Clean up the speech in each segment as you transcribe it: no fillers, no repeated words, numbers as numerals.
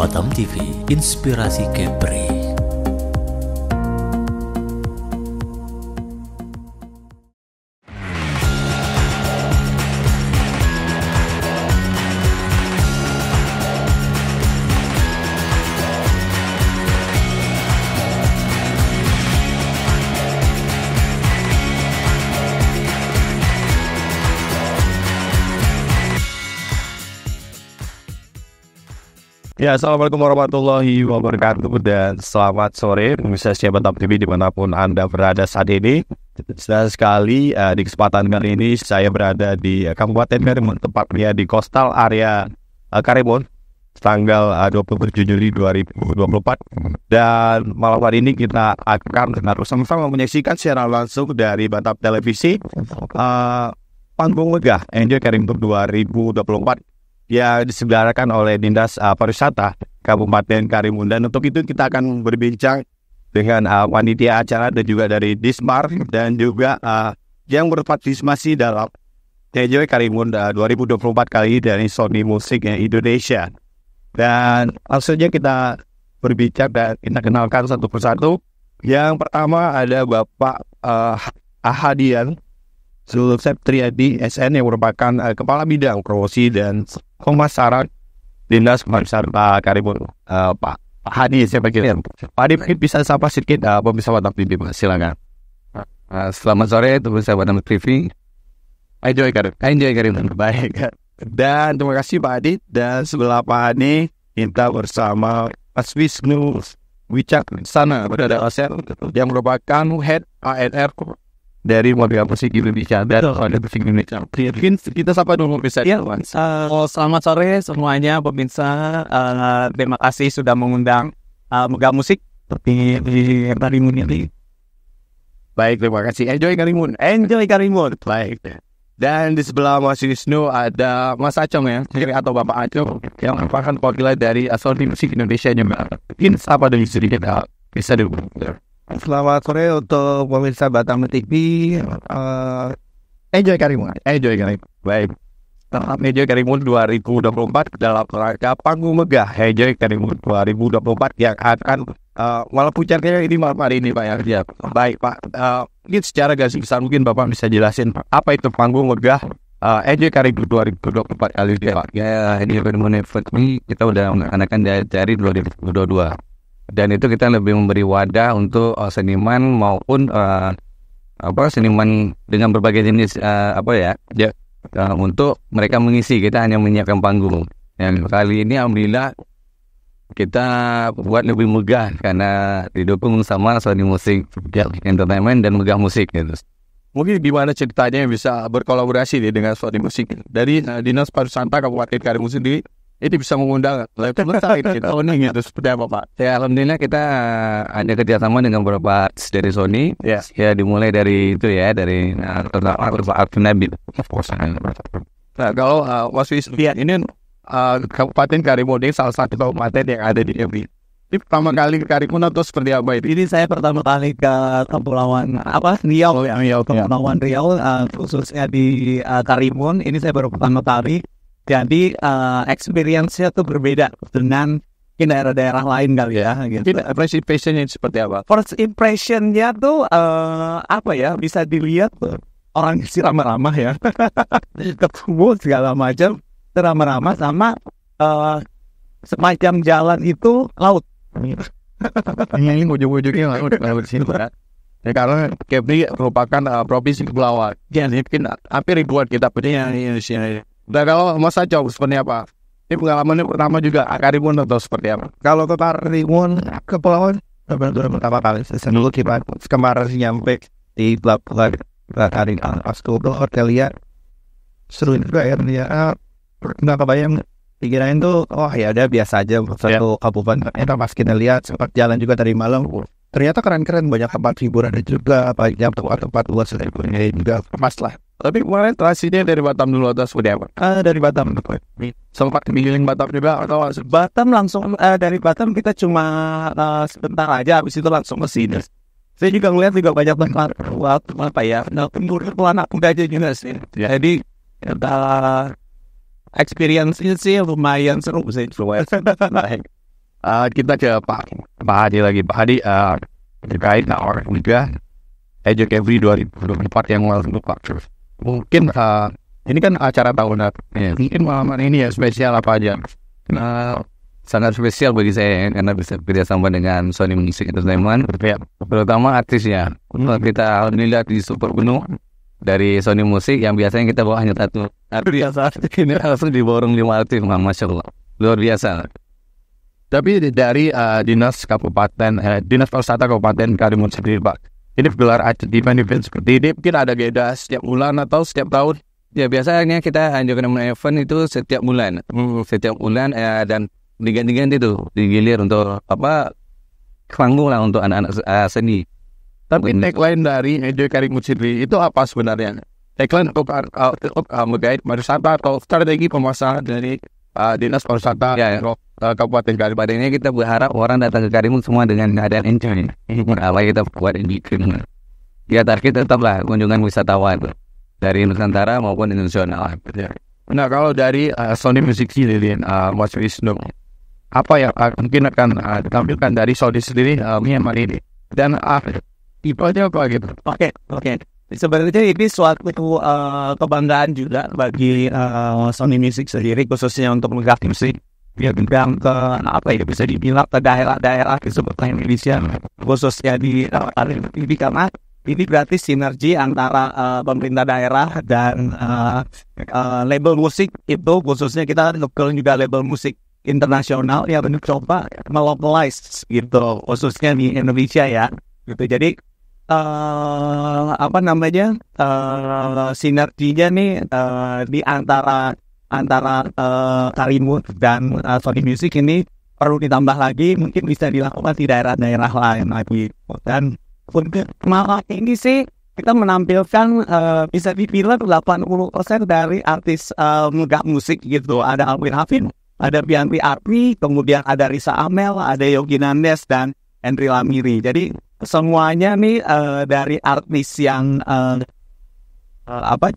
Batam TV, Inspirasi Kepri. Ya, assalamualaikum warahmatullahi wabarakatuh dan selamat sore pemirsa setia Batam TV dimanapun Anda berada saat ini. Senang sekali di kesempatan kali ini saya berada di Kabupaten Karimun, tepatnya di coastal area Karimun, tanggal 27 Juli 2024. Dan malam hari ini kita akan bersama-sama menyaksikan secara langsung dari Batam Televisi panggung megah Enjoy Karimun 2024 yang diselenggarakan oleh Dinas Pariwisata Kabupaten Karimun. Dan untuk itu kita akan berbincang dengan panitia acara dan juga dari Dismar dan juga yang berpartisipasi dalam Enjoy Karimun 2024 kali dari Sony Music Indonesia. Dan langsungnya kita berbincang dan kita kenalkan satu persatu. Yang pertama ada Bapak Ahadian Zulseptriadi SN yang merupakan Kepala Bidang Promosi dan Pemasaran Dinas Pariwisata Karimun. Pak Hadi, saya pikir Pak Hadi mungkin bisa sapa sedikit pemirsa Batam TV, silakan. Selamat sore pemirsa Batam TV. Enjoy Karimun. Baik. Dan terima kasih Pak Hadi. Dan sebelah Pak Hadi kita bersama Mas Wisnu Wicaksana berada yang merupakan Head ANR dari Model Musik Indonesia dan Model Musik Indonesia. Mungkin kita sapa dulu pemirsa. Ya, selamat sore semuanya pemirsa. Terima kasih sudah mengundang Megah Musik di Karimun ini. Baik, terima kasih. Enjoy Karimun. Baik. Dan di sebelah Mas Wisnu ada Mas Acong ya, atau Bapak Acong yang merupakan perwakilan dari Sony Musik Indonesia juga. Mungkin sapa dulu sedikit bisa dulu. Selamat sore untuk pemirsa Batam TV. Enjoy Karimun. Baik. Enjoy Karimun 2024 dalam rangka panggung megah Enjoy Karimun 2024 yang akan malam puncaknya ini malam hari ini Pak ya. Baik Pak. Mungkin secara garis besar mungkin Bapak bisa jelasin apa itu panggung megah Enjoy Karimun 2024 kali ini Pak. Ya, Enjoy Karimun Event ini kita udah melaksanakan dari 2022. Dan itu kita lebih memberi wadah untuk seniman maupun seniman dengan berbagai jenis untuk mereka mengisi. Kita hanya menyiapkan panggung. Yang kali ini alhamdulillah kita buat lebih megah karena didukung sama Sony Music Entertainment dan Megah Musik gitu. Mungkin gimana ceritanya bisa berkolaborasi dengan Sony Music dari Dinas Pariwisata Kabupaten Karimun sendiri? Ini bisa mengundang itu seperti apa Pak? Ya alhamdulillah kita ada kerjasama dengan beberapa artis dari Sony. Ya dimulai dari itu ya, dari Arvin Nabil. Nah kalau Mas Wisnu ini Kabupaten Karimun ini salah satu kabupaten yang ada di MI. Ini pertama kali ke Karimun atau seperti apa itu? Ini saya pertama kali ke Kepulauan Riau ya, Kepulauan Riau khususnya di Karimun. Ini saya baru pertama kali. Jadi experience-nya tuh berbeda dengan daerah-daerah lain kali ya. Gitu. First impression-nya seperti apa? First impression-nya tuh bisa dilihat orang isi ramah-ramah ya. Ketemu segala macam, ramah-ramah sama semacam jalan itu laut. Ini ujung-ujungnya laut sini Pak. Ya, karena Kepri merupakan provinsi kepulauan. Jadi mungkin hampir ribuan kita punya Indonesia. Dan kalau Mas Acong seperti apa? Ini pengalamannya pertama juga Karimun atau seperti apa? Kalau ke Karimun, Kepulauan pertama kali. Dulu kita kemarin nyampe di pelabuhan Karimun. Pas ke hotelnya seru juga ya. Nggak kebayang. Dikirain tuh, ya udah biasa aja satu kabupaten. Pas kita lihat sempat jalan juga dari malam. Ternyata keren-keren, banyak tempat hiburan ada juga, banyak tempat luas juga pas lah. Tapi kemarin transitnya dari Batam dulu atau seperti apa? Dari Batam. Sempat keliling Batam juga atau Batam langsung dari Batam kita cuma sebentar aja, habis itu langsung ke sini. Saya juga ngeliat juga banyak tempat anak muda aja juga sih. Jadi experience-nya sih lumayan seru sih. Baik. Kita ke Pak Hadi lagi. Pak Hadi, terkait orang juga Ejek Every 2024 yang lalu Pak. Mungkin ini kan acara tahunan. Mungkin malam ini ya spesial apa aja? Sangat spesial bagi saya karena bisa bekerjasama dengan Sony Music Entertainment, terutama artisnya. Kita alhamdulillah di super penuh dari Sony Music yang biasanya kita bawa hanya satu artis. Ini langsung diborong 5 artis, masya Allah, luar biasa. Tapi dari Dinas Pariwisata Kabupaten Karimun sendiri Pak, ini gelar event seperti ini mungkin ada beda setiap bulan atau setiap tahun? Ya biasanya kita anjurkan event itu setiap bulan, dan diganti-ganti tuh, digilir untuk panggung lah untuk anak-anak seni. Tapi tagline dari Ejek Karimun sendiri itu apa sebenarnya? Tagline untuk menggait pariwisata atau strategi pemasaran dari Dinas Pariwisata Kabupaten Karimun. Ini kita berharap orang datang ke Karimun semua dengan keadaan enjoy. Apa kita buat ini? Ya target tetaplah kunjungan wisatawan dari Nusantara maupun internasional. Nah kalau dari Sony Music sendiri, Mas Wisnu, apa yang mungkin akan ditampilkan dari Sony sendiri Myanmar ini, dan tipenya apa gitu? Oke. Sebenarnya ini suatu kebanggaan juga bagi Sony Music sendiri, khususnya untuk menggarap musik. Dia bidang ke bisa dibilang ke daerah-daerah di seluruh Indonesia, khususnya di ini karena ini berarti sinergi antara pemerintah daerah dan label musik itu, khususnya kita lokal juga label musik internasional yang mencoba melocalize gitu, khususnya di Indonesia ya gitu. Jadi sinerginya nih di antara Karimun dan Sony Music ini perlu ditambah lagi, mungkin bisa dilakukan di daerah-daerah lain lagi. Dan untuk malam ini sih kita menampilkan bisa dibilang 80% dari artis megah musik gitu. Ada Alvin Hafid, ada Bianti Arpi, kemudian ada Risa Amel, ada Yogi Nandes dan Henry Lamiri. Jadi semuanya nih dari artis yang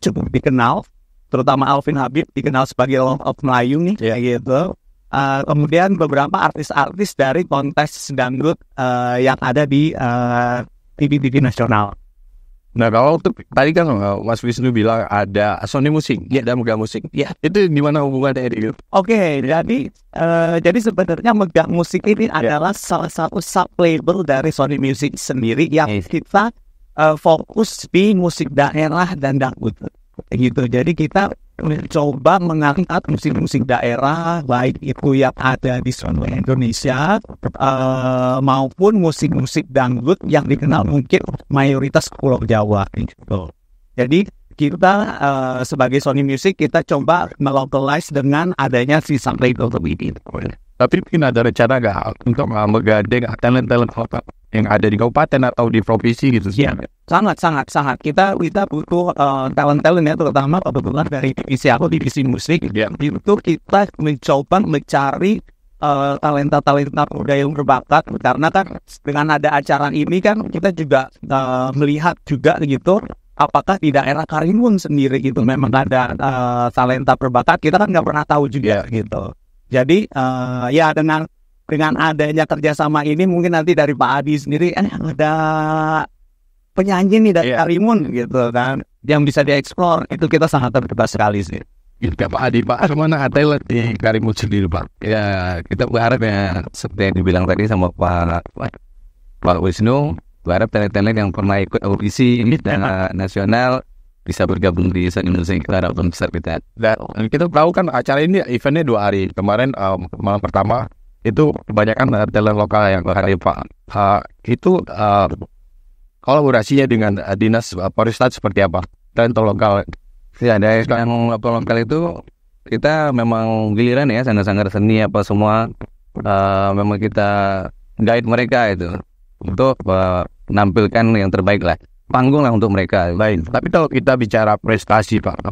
cukup dikenal, terutama Alvin Habib dikenal sebagai Love of Melayu nih, gitu. Kemudian beberapa artis-artis dari kontes dangdut yang ada di TV-TV nasional. Nah kalau untuk tadi kan Mas Wisnu bilang ada Sony Music, dan Megah Musik, itu gimana hubungannya itu? Oke, jadi sebenarnya Megah Musik ini adalah salah satu sub label dari Sony Music sendiri yang kita fokus di musik daerah dan dangdut, gitu. Jadi kita mencoba mengangkat musik-musik daerah, baik itu yang ada di seluruh Indonesia maupun musik-musik dangdut yang dikenal mungkin mayoritas Pulau Jawa gitu. Jadi kita sebagai Sony Music kita coba melocalize dengan adanya si subtitle ini. Tapi mungkin ada rencana nggak untuk menggandeng talent-talent yang ada di kabupaten atau di provinsi gitu? Ya, sangat. Kita butuh talent-talent ya, terutama kebetulan dari divisi musik. Itu kita mencoba mencari talenta-talenta muda yang berbakat, karena kan dengan ada acara ini kan kita juga melihat juga gitu, apakah di daerah Karimun sendiri gitu memang ada talenta berbakat, kita kan nggak pernah tahu juga gitu. Jadi ya dengan adanya kerjasama ini mungkin nanti dari Pak Adi sendiri ada penyanyi nih dari Karimun gitu kan yang bisa dieksplor, itu kita sangat terbuka sekali sih. Gitu Pak Adi, Pak kemana talent di Karimun sendiri Pak? Ya kita berharap ya seperti yang dibilang tadi sama Pak Wisnu, berharap talent-talent yang pernah ikut audisi dan nasional bisa bergabung di Sony Music. Kita harapkan besar kita. Dan kita tahu kan acara ini eventnya 2 hari. Kemarin malam pertama itu kebanyakan talent lokal yang hadir Pak. Itu kolaborasinya dengan Dinas Pariwisata seperti apa? Talent lokal. Ya, dari yang lokal itu kita memang giliran ya, sanggar-sanggar seni apa semua memang kita guide mereka itu untuk menampilkan yang terbaik lah, panggung lah untuk mereka. Lain. Tapi kalau kita bicara prestasi Pak,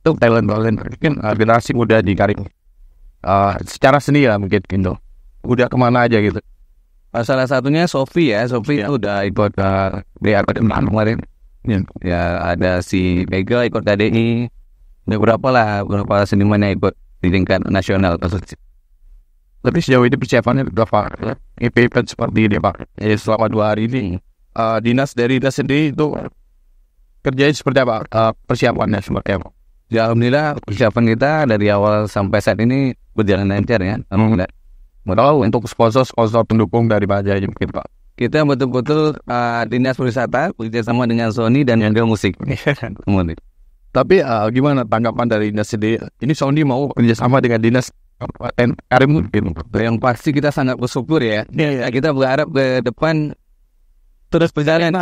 untuk talent mungkin generasi muda di Karimun secara seni lah mungkin gitu, udah kemana aja gitu? Salah satunya Sofi itu udah ikut di akademi kemarin. Ya ada si Mega ikut KDI, ada beberapa seniman yang ikut di tingkat nasional. Tapi sejauh ini persiapannya berapa event seperti ini Pak? Selama 2 hari ini dinas sendiri itu kerjanya seperti apa? Persiapannya seperti apa? Ya, alhamdulillah persiapan kita dari awal sampai saat ini berjalan lancar ya. Alhamdulillah. Kalau untuk sponsor pendukung dari mana aja mungkin Pak? Kita betul-betul dinas pariwisata bekerjasama dengan Sony dan Mega Musik. Kemudian. Tapi gimana tanggapan dari dinas sendiri? Ini Sony mau kerjasama dengan dinas Kabupaten Karimun gitu. Yang pasti kita sangat bersyukur ya. Kita berharap ke depan terus berjalan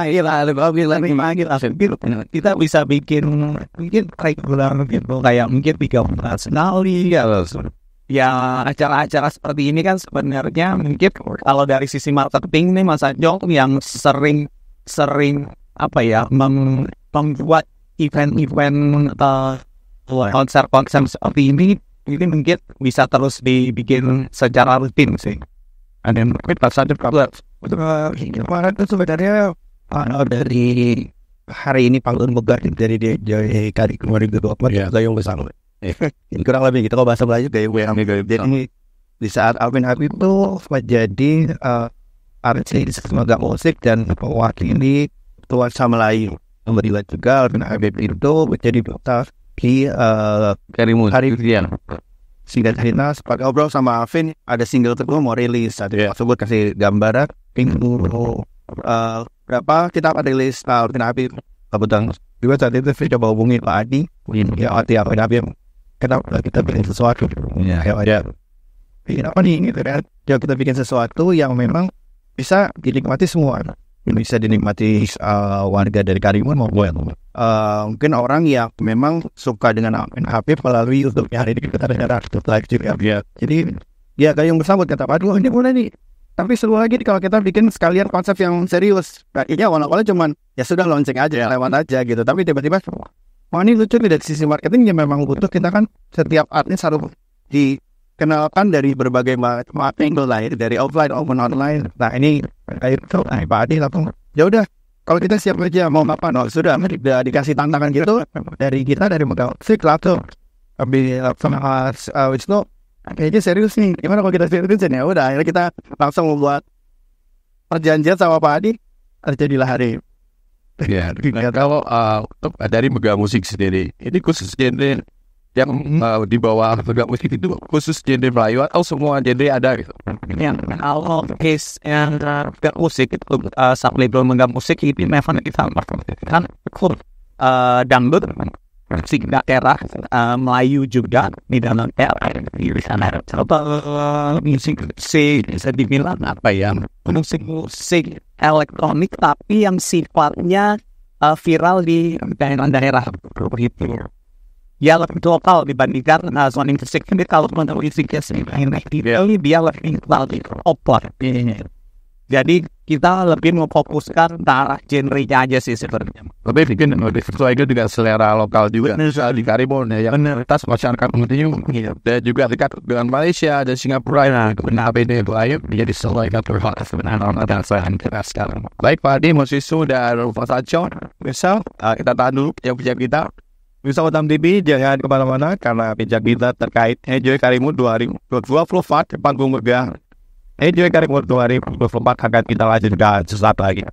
kita bisa bikin mungkin regular gitu, kayak mungkin 3 bulan sekali ya. Acara-acara seperti ini kan sebenarnya mungkin kalau dari sisi marketing nih Mas Anjong yang sering membuat event konser-konser seperti ini mungkin bisa terus dibikin secara rutin sih. Ada yang mungkin pas ada kabar. Kemarin itu sebenarnya dari hari ini panggung megah dari Kari kemarin itu gayung besar. Ini kurang lebih gitu kalau bahasa Melayu gayung. Jadi di saat Alvin Habib itu menjadi artis Mega Musik dan mewakili tuansa Melayu. Kemudian juga Alvin Habib itu menjadi duta di Karimun. Singkat cerita, sepakat ngobrol sama Alvin, ada single kedua mau rilis. Ada tersebut kasih gambaran minggu berapa kita akan rilis Alvin Habib. Kebetulan juga saat itu saya coba hubungi Pak Adi, ya Alvin Habib. Kenapa kita bikin sesuatu? Bikin apa nih gitu kan? Ya kita bikin sesuatu yang memang bisa dinikmati semua. Bisa dinikmati warga dari Karimun maupun mungkin orang yang memang suka dengan Alvin Habib melalui YouTube-nya. Hari ini kita ada YouTube live juga. Jadi ya kayak yang bersambut kata Pak Adu, ini boleh nih. Tapi seru lagi kalau kita bikin sekalian konsep yang serius. Kayaknya awal-awalnya cuman ya sudah launching aja, lewat aja gitu. Tapi tiba-tiba ini lucu nih dari sisi marketing yang memang butuh. Kita kan setiap artis harus dikenalkan dari berbagai macam angle lah, dari offline maupun online. Nah ini kayak itu Pak Adi langsung ya udah kalau kita siap aja mau apa sudah dikasih tantangan gitu dari kita dari Mega Musik langsung sama Wisnu kayaknya serius nih, gimana kalau kita seriusin ya udah akhirnya kita langsung membuat perjanjian sama Pak Adi, terjadilah hari. Ya, kalau untuk dari Mega Musik sendiri ini khusus genre yang di bawah Mega Musik itu khusus genre Melayu atau semua genre ada gitu? Yang kalau case yang Mega Musik itu sublabel Mega Musik itu memang kita kan dangdut, musik daerah, Melayu juga di dalam daerah di sana. Musik bisa dibilang apa ya? Musik elektronik tapi yang sifatnya viral di daerah begitu. Ya lebih lokal dibandingkan Sony Musik. Ini kalau menurut musiknya sendiri dia lebih opera. Jadi kita lebih memfokuskan ke arah genre-nya aja sih sebenarnya. Lebih bikin sesuai dengan selera lokal juga. Di Karimun ya, yang minoritas masyarakat Melayu dan juga dekat dengan Malaysia dan Singapura. Nah, ini Melayu menjadi sesuaikan terhadap sebenarnya dan saya sekarang. Baik Pak Adi, Mas Wisnu dan Mas Anjong, misal kita tahan dulu yang punya kita. Bisa Utama TV, jangan kemana-mana karena bincang kita terkait Enjoy Karimun 2024 panggung megah. Enjoy Karimun 2024 akan kita lanjutkan sesaat lagi.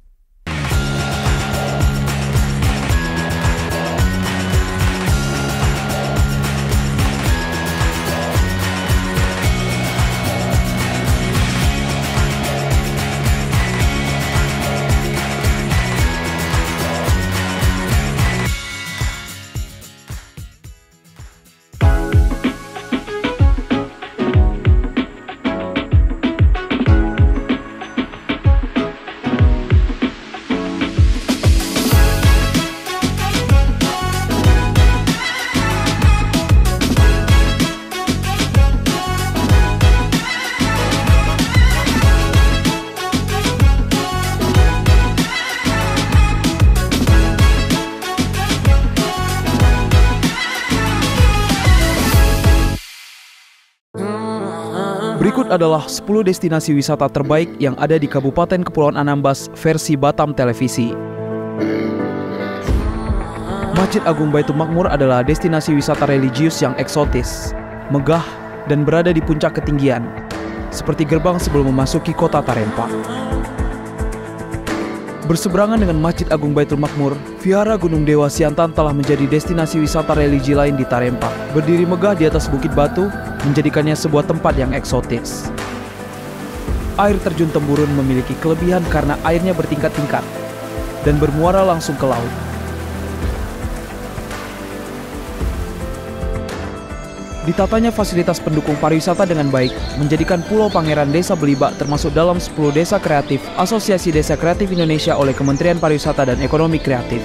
Berikut adalah 10 destinasi wisata terbaik yang ada di Kabupaten Kepulauan Anambas versi Batam Televisi. Masjid Agung Baitul Makmur adalah destinasi wisata religius yang eksotis, megah, dan berada di puncak ketinggian. seperti gerbang sebelum memasuki kota Tarempa. Berseberangan dengan Masjid Agung Baitul Makmur, Vihara Gunung Dewa Siantan telah menjadi destinasi wisata religi lain di Tarempa. Berdiri megah di atas bukit batu, menjadikannya sebuah tempat yang eksotis. Air terjun Temburun memiliki kelebihan karena airnya bertingkat-tingkat dan bermuara langsung ke laut. Ditatanya fasilitas pendukung pariwisata dengan baik, menjadikan Pulau Pangeran Desa Belibak termasuk dalam 10 desa kreatif Asosiasi Desa Kreatif Indonesia oleh Kementerian Pariwisata dan Ekonomi Kreatif.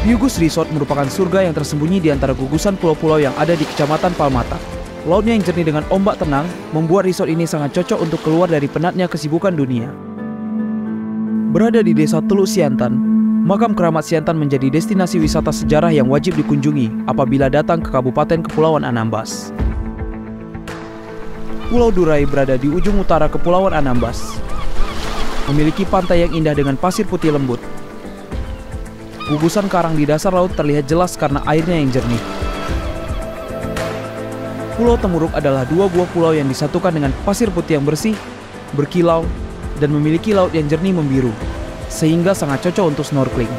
Hyugus Resort merupakan surga yang tersembunyi di antara gugusan pulau-pulau yang ada di Kecamatan Palmata. Lautnya yang jernih dengan ombak tenang, membuat resort ini sangat cocok untuk keluar dari penatnya kesibukan dunia. Berada di Desa Teluk Siantan, Makam Keramat Siantan menjadi destinasi wisata sejarah yang wajib dikunjungi apabila datang ke Kabupaten Kepulauan Anambas. Pulau Durai berada di ujung utara Kepulauan Anambas. Memiliki pantai yang indah dengan pasir putih lembut. Gugusan karang di dasar laut terlihat jelas karena airnya yang jernih. Pulau Temuruk adalah 2 buah pulau yang disatukan dengan pasir putih yang bersih, berkilau, dan memiliki laut yang jernih membiru, sehingga sangat cocok untuk snorkeling.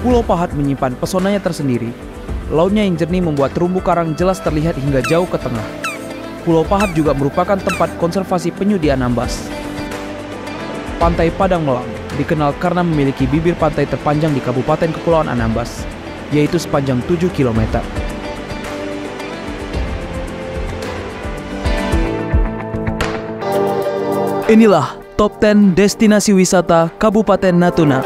Pulau Pahat menyimpan pesonanya tersendiri. Lautnya yang jernih membuat terumbu karang jelas terlihat hingga jauh ke tengah. Pulau Pahat juga merupakan tempat konservasi penyu di Anambas. Pantai Padang Melang dikenal karena memiliki bibir pantai terpanjang di Kabupaten Kepulauan Anambas, yaitu sepanjang 7 km. Inilah Top 10 Destinasi Wisata Kabupaten Natuna.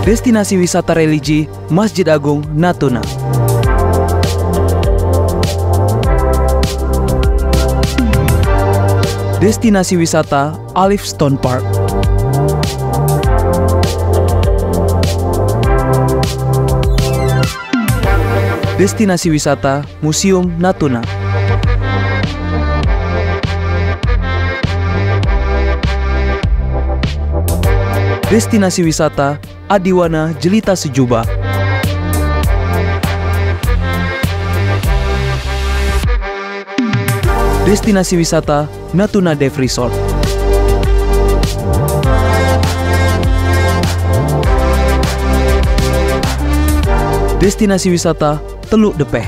Destinasi Wisata Religi Masjid Agung Natuna. Destinasi Wisata Alif Stone Park. Destinasi Wisata Museum Natuna. Destinasi Wisata Adiwana Jelita Sejuba. Destinasi Wisata Natuna Dev Resort. Destinasi Wisata Teluk Depeh.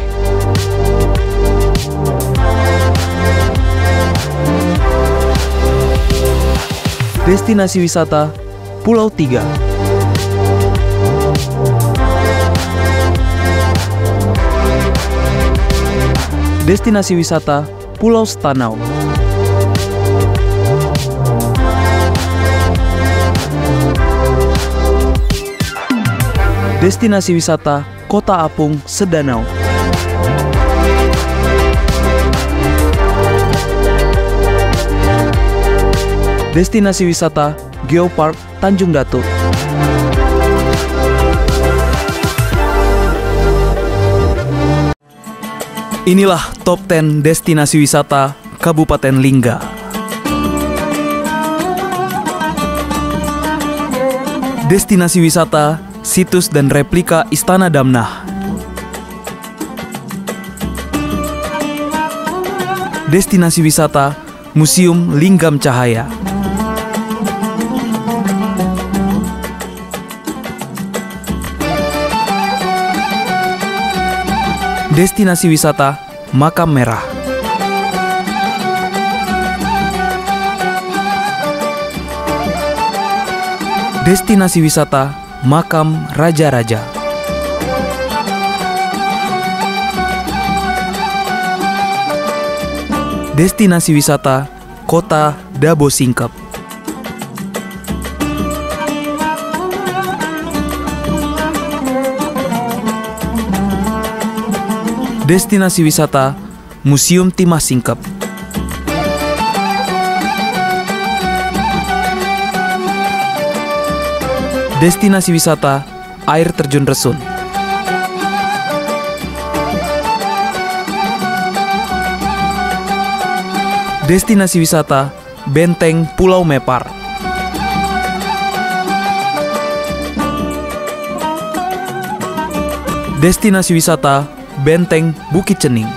Destinasi Wisata Pulau Tiga. Destinasi Wisata Pulau Stanau. Destinasi Wisata Kota Apung Sedanau. Destinasi Wisata Geopark Tanjung Datuk. Inilah Top 10 Destinasi Wisata Kabupaten Lingga. Destinasi wisata, situs dan replika Istana Damnah. Destinasi wisata, Museum Linggam Cahaya. Destinasi wisata, Makam Merah. Destinasi wisata, Makam Raja-Raja. Destinasi wisata, Kota Dabo Singkep. Destinasi wisata, Museum Timah Singkep. Destinasi wisata, Air Terjun Resun. Destinasi wisata, Benteng Pulau Mepar. Destinasi wisata Benteng Bukit Cening.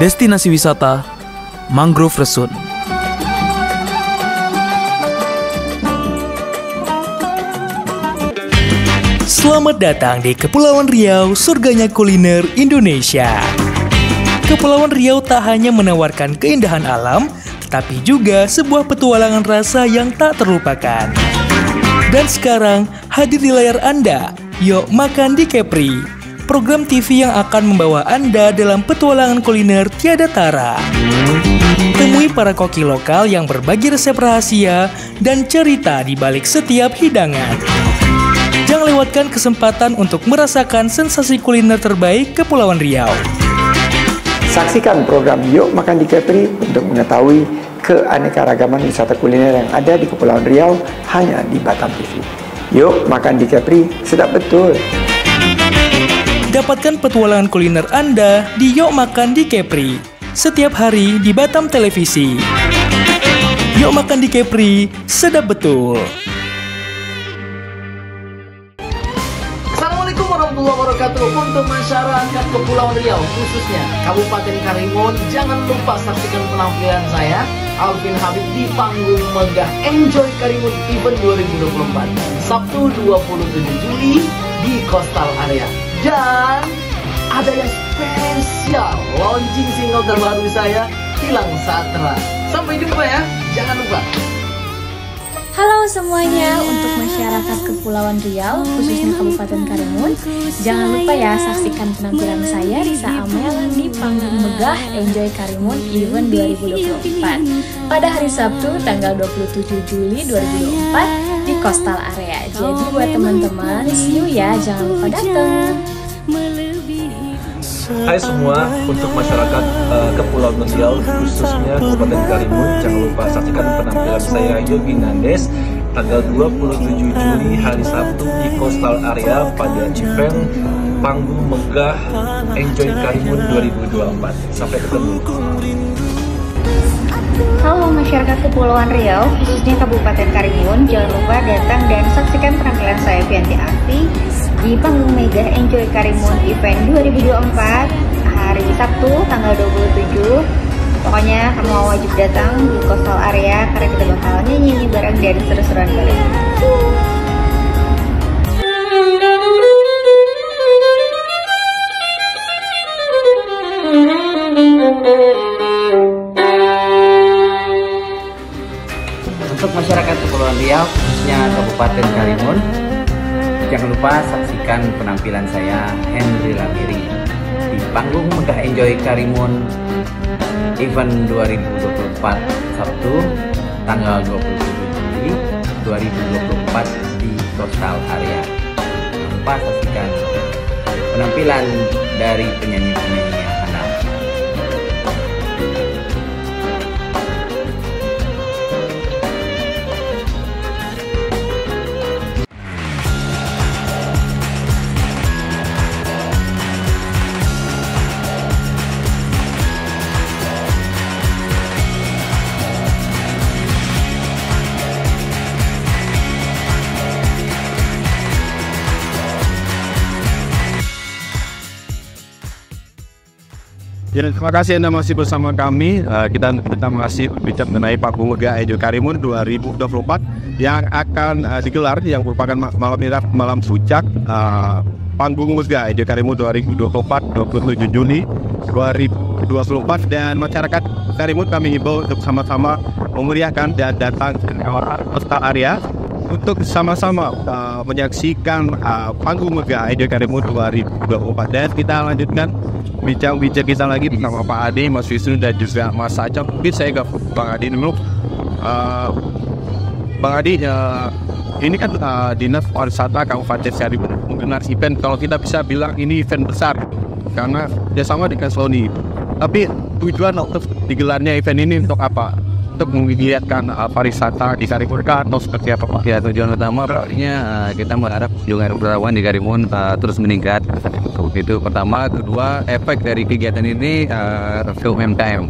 Destinasi wisata Mangrove Resun. Selamat datang di Kepulauan Riau, surganya kuliner Indonesia. Kepulauan Riau tak hanya menawarkan keindahan alam, tetapi juga sebuah petualangan rasa yang tak terlupakan. Dan sekarang hadir di layar Anda, Yuk Makan di Kepri, program TV yang akan membawa Anda dalam petualangan kuliner tiada tara. Temui para koki lokal yang berbagi resep rahasia dan cerita di balik setiap hidangan. Jangan lewatkan kesempatan untuk merasakan sensasi kuliner terbaik Kepulauan Riau. Saksikan program Yuk Makan di Kepri untuk mengetahui keanekaragaman wisata kuliner yang ada di Kepulauan Riau hanya di Batam TV. Yuk Makan di Kepri, sedap betul. Dapatkan petualangan kuliner Anda di Yuk Makan di Kepri setiap hari di Batam Televisi. Yuk Makan di Kepri, sedap betul. Assalamualaikum warahmatullahi wabarakatuh. Untuk masyarakat Kepulauan Riau, khususnya Kabupaten Karimun, jangan lupa saksikan penampilan saya, Alvin Habib, di panggung megah Enjoy Karimun Event 2024 Sabtu 27 Juli di Coastal Area. Dan ada yang spesial, launching single terbaru saya, Hilang Satra. Sampai jumpa ya, jangan lupa. Halo semuanya, untuk masyarakat Kepulauan Riau, khususnya Kabupaten Karimun, jangan lupa ya saksikan penampilan saya, Risa Amel, di panggung megah Enjoy Karimun Event 2024 pada hari Sabtu tanggal 27 Juli 2024 di Coastal Area. Jadi buat teman-teman, see you ya, jangan lupa datang. Hai semua, untuk masyarakat Kepulauan Riau, khususnya Kabupaten Karimun, jangan lupa saksikan penampilan saya, Yogi Nandes, tanggal 27 Juli hari Sabtu di Coastal Area pada event panggung megah Enjoy Karimun 2024. Sampai ketemu. Halo masyarakat Kepulauan Riau, khususnya Kabupaten Karimun, jangan lupa datang dan saksikan penampilan saya, Fianti Afi, di panggung mega Enjoy Karimun Event 2024 hari Sabtu tanggal 27. Pokoknya kamu wajib datang di Coastal Area karena kita bakal nyanyi bareng dan seru-seruan bareng. Untuk masyarakat Kepulauan Riau, khususnya Kabupaten Karimun, jangan lupa saksikan penampilan saya, Henry Lamiri, di panggung megah Enjoy Karimun Event 2024 Sabtu tanggal 27 Juli 2024 di Coastal Area. Jangan lupa saksikan penampilan dari penyanyi-penyanyi yang handal. Ya, terima kasih Anda masih bersama kami. Kita masih berbicara mengenai panggung megah Enjoy Karimun 2024 yang akan digelar, yang merupakan malam puncak panggung megah Enjoy Karimun 2024 27 Juni 2024. Dan masyarakat Karimun kami himbau untuk sama-sama memeriahkan dan datang ke kawasan Coastal Area untuk sama-sama menyaksikan panggung megah Enjoy Karimun 2024. Dan kita lanjutkan bincang-bincang kita lagi bersama Pak Adi, Mas Wisnu, dan juga Mas Acap. Mungkin saya ke Bang Adi dulu. Bang Adi, ini kan Dinas Pariwisata Kabupaten Karimun menggelar event, kalau kita bisa bilang ini event besar gitu, karena kerjasama dengan Sony. Tapi tujuan untuk digelarnya event ini untuk apa? Untuk mengiatkan pariwisata di Karimun atau seperti apa Pak? Ya, tujuan utama pokoknya kita berharap kunjungan wisatawan di Karimun terus meningkat. Itu pertama. Kedua, efek dari kegiatan ini ke UMKM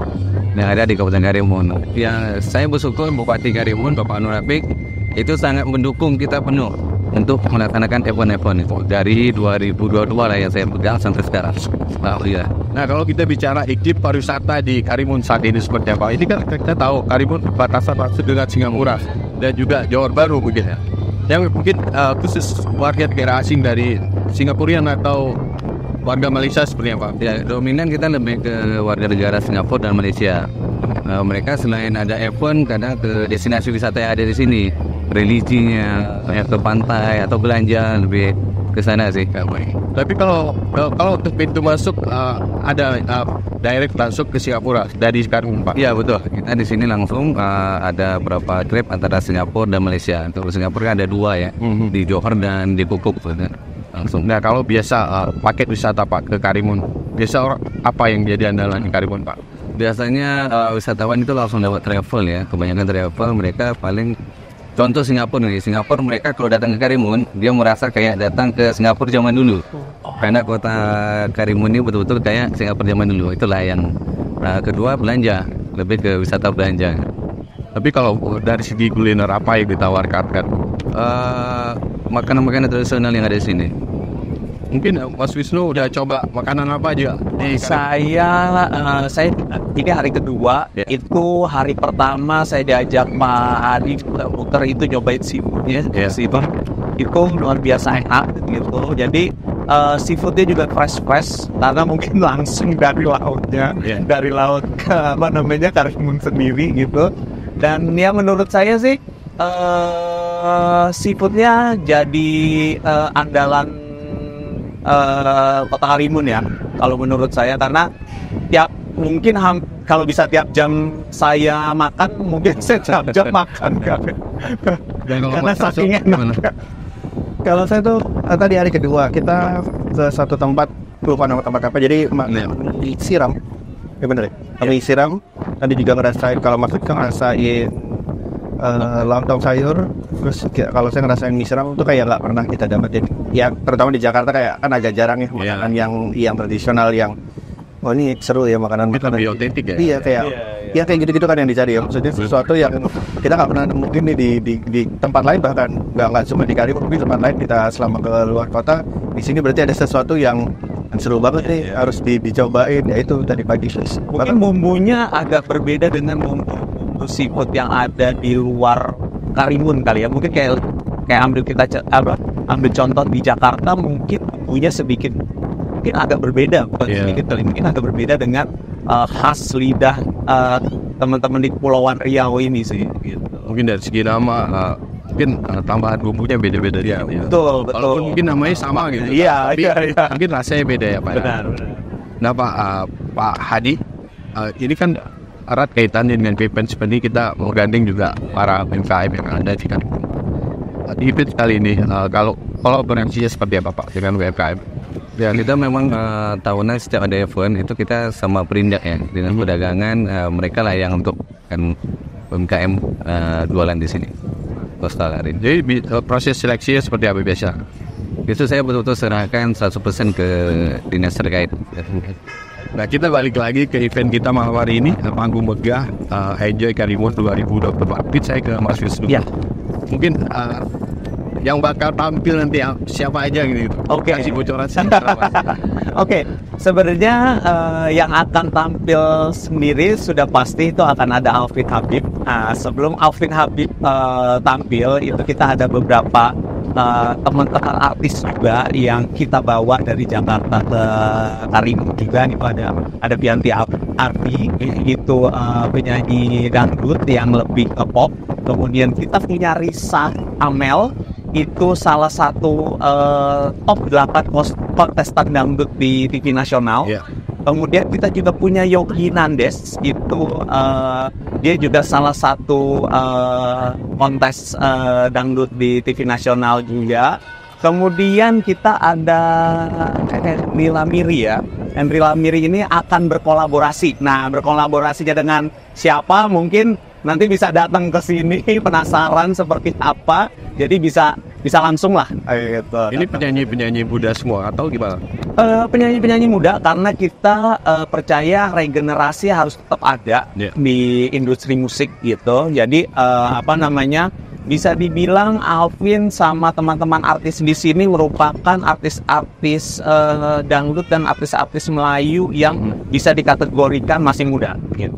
yang ada di Kabupaten Karimun. Ya, saya bersyukur Bupati Karimun Bapak Nur Rafiq itu sangat mendukung kita penuh untuk melaksanakan event-event itu dari 2022 lah yang saya pegang sampai sekarang. Alhamdulillah. Nah, kalau kita bicara iklim pariwisata di Karimun saat ini seperti apa? Ini kan kita tahu Karimun batasan langsung dengan Singapura dan juga Johor Bahru mungkin ya. Yang mungkin khusus warga negara asing dari Singapurian atau warga Malaysia seperti apa? Ya, dominan kita lebih ke warga negara Singapura dan Malaysia. Mereka selain ada event, kadang ke destinasi wisata yang ada di sini, religinya, ke pantai atau belanja lebih ke sana sih. Tapi kalau untuk pintu masuk ada direct masuk ke Singapura dari Karimun, Pak? Iya betul. Kita di sini langsung ada berapa trip antara Singapura dan Malaysia. Untuk Singapura ada 2 ya, di Johor dan di Pukuk. Langsung. Nah, kalau biasa paket wisata Pak ke Karimun, biasa apa yang jadi andalan di Karimun, Pak? Biasanya wisatawan itu langsung dapat travel ya. Kebanyakan travel mereka paling contoh Singapura nih. Singapura mereka kalau datang ke Karimun, dia merasa kayak datang ke Singapura zaman dulu. Karena kota Karimun ini betul-betul kayak Singapura zaman dulu. Itulah yang kedua, belanja, lebih ke wisata belanja. Tapi kalau dari segi kuliner apa yang ditawarkan kan? Makanan-makanan tradisional yang ada di sini. Mungkin Mas Wisnu udah coba makanan apa aja? Saya ini hari kedua. Itu hari pertama saya diajak Pak Adi muter itu nyobain seafoodnya. Itu luar biasa enak gitu. Jadi seafoodnya juga fresh karena mungkin langsung dari lautnya, dari laut ke Karimun sendiri gitu. Dan ya menurut saya sih seafoodnya jadi andalan Kota Karimun ya, kalau menurut saya, karena mungkin kalau bisa tiap jam saya makan, mungkin saya tiap jam makan karena saking enak. Kalau saya tuh tadi hari kedua kita ke satu tempat, lupa nama tempat apa, jadi siram, ya bener ya, kami siram. Tadi juga ngerasain, kalau maksudnya ngerasain lontong sayur. Terus kalau saya ngerasain mie siram itu kayak nggak pernah kita dapetin. Ya terutama di Jakarta kayak kan agak jarang ya makanan yang tradisional yang ini seru ya, makanan lebih otentik ya. Iya kayak gitu-gitu kan yang dicari ya. Maksudnya sesuatu yang kita nggak pernah nemuin nih di tempat lain, bahkan nggak cuma di Karimun, tapi tempat lain kita selama ke luar kota. Di sini berarti ada sesuatu yang seru banget nih, harus dicobain, yaitu tadi pagi. Mungkin bumbunya agak berbeda dengan bumbu seafood yang ada di luar Karimun kali ya. Mungkin kayak ambil contoh di Jakarta, mungkin bumbunya sedikit mungkin agak berbeda, mungkin agak berbeda dengan khas lidah teman-teman di Kepulauan Riau ini sih gitu. Mungkin dari segi nama mungkin tambahan bumbunya beda-beda ya. Betul. Walaupun mungkin namanya sama gitu. Iya. Mungkin rasanya beda ya Pak. Benar. Nah Pak Hadi, ini kan erat kaitannya dengan event seperti kita menggandeng juga para UMKM yang ada di Karimun. Di event kali ini kalau kolaborasinya seperti apa Pak dengan UMKM? Ya, kita memang tahunan setiap ada event itu kita sama Perindak ya, Dinas Perdagangan, mereka lah yang untuk kan UMKM jualan di sini. Jadi proses seleksinya seperti apa biasa? Itu saya betul-betul serahkan 100% ke dinas terkait. Nah, kita balik lagi ke event kita malam hari ini, panggung megah Enjoy Karimun 2024. Saya ke Mas Wisnu. Ya. Mungkin yang bakal tampil nanti siapa aja gitu. Oke. Kasih bocoran. Oke. Sebenarnya yang akan tampil sendiri sudah pasti itu akan ada Alvin Habib. Sebelum Alvin Habib tampil itu kita ada beberapa teman-teman artis juga yang kita bawa dari Jakarta ke Karimun juga. Itu ada Bianti Arfi, itu penyanyi dangdut yang lebih ke pop. Kemudian kita punya Risa Amel, itu salah satu top 8 kontestan dangdut di TV nasional. Kemudian kita juga punya Yogi Nandes, itu dia juga salah satu kontes dangdut di TV nasional juga. Kemudian kita ada Henry Lamiri ya. Henry Lamiri ini akan berkolaborasi. Nah, berkolaborasinya dengan siapa? Mungkin nanti bisa datang ke sini penasaran seperti apa. Jadi bisa langsung lah gitu. Ini penyanyi-penyanyi muda semua atau gimana? Penyanyi-penyanyi muda, karena kita percaya regenerasi harus tetap ada di industri musik gitu. Jadi bisa dibilang Alvin sama teman-teman artis di sini merupakan artis-artis dangdut dan artis-artis Melayu yang bisa dikategorikan masih muda gitu.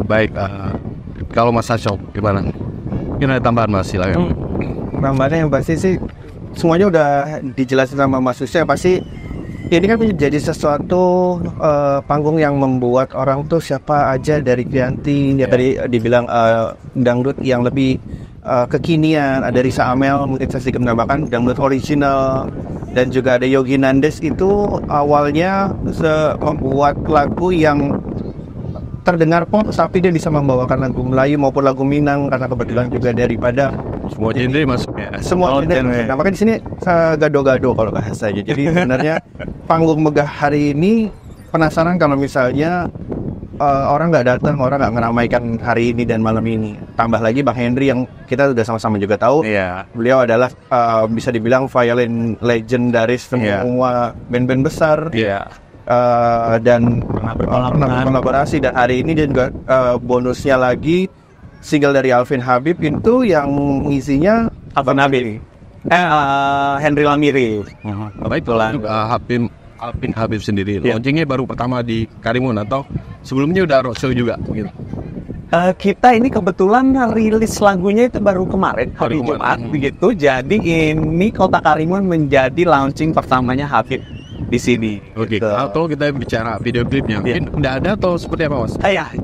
Baik, kalau Mas Ashok gimana? Mungkin ada tambahan Mas, silakan. Tambahannya yang pasti sih semuanya udah dijelasin sama Mas Susya. Pasti ini kan menjadi sesuatu panggung yang membuat orang tuh siapa aja dari Kriyanti, ya tadi dibilang dangdut yang lebih kekinian, ada Risa Amel, mungkin saya sedikit menambahkan dangdut original, dan juga ada Yogi Nandes. Itu awalnya membuat lagu yang terdengar pop, tapi dia bisa membawakan lagu Melayu maupun lagu Minang, karena kebetulan juga daripada semua genre masuknya. Semua genre. Nah, makanya di sini gado-gado kalau bahasa aja. Jadi sebenarnya panggung megah hari ini, penasaran kalau misalnya orang nggak datang, orang nggak ngeramaikan hari ini dan malam ini. Tambah lagi Bang Henry yang kita sudah sama-sama juga tahu, beliau adalah bisa dibilang violin legendaris semua band-band besar. Dan kolaborasi, dan hari ini dia juga bonusnya lagi single dari Alvin Habib itu yang ngisinya Alvin Habib, Henry Lamiri. Baik, Alvin Habib sendiri launchingnya baru pertama di Karimun atau sebelumnya udah roadshow juga gitu? Kita ini kebetulan rilis lagunya itu baru kemarin hari Jumat begitu. Jadi ini Kota Karimun menjadi launching pertamanya Habib di sini. Oke. Kalau kita bicara video klipnya, mungkin udah ada atau seperti apa Mas?